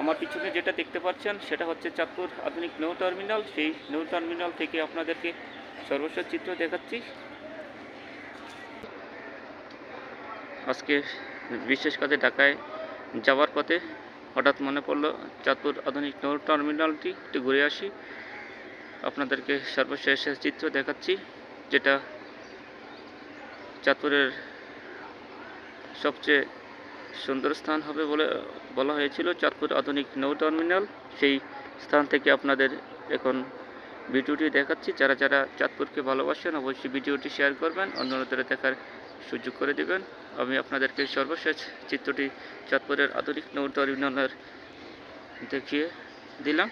আমার পিছনে যেটা দেখতে পাচ্ছেন সেটা হচ্ছে চাঁদপুর আধুনিক নৌ টার্মিনাল। সেই নৌ টার্মিনাল থেকে আপনাদেরকে সর্বশেষ চিত্র দেখাচ্ছি। আজকে বিশেষ কাজে ঢাকায় যাওয়ার পথে হঠাৎ মনে পড়লো চাঁদপুর আধুনিক নৌ টার্মিনালটি একটু ঘুরে আসি। আপনাদেরকে সর্বশেষ চিত্র দেখাচ্ছি, যেটা চাঁদপুরের সবচেয়ে সুন্দর স্থান হবে বলে বলা হয়েছিল, চাঁদপুর আধুনিক নৌ টার্মিনাল। সেই স্থান থেকে আপনাদের এখন ভিডিওটি দেখাচ্ছি। যারা যারা চাঁদপুরকে ভালোবাসেন অবশ্যই ভিডিওটি শেয়ার করবেন, অন্যদের দেখার সুযোগ করে দেবেন। আমি আপনাদেরকে সর্বশেষ চিত্রটি চাঁদপুরের আধুনিক নৌ টার্মিনালের দেখিয়ে দিলাম।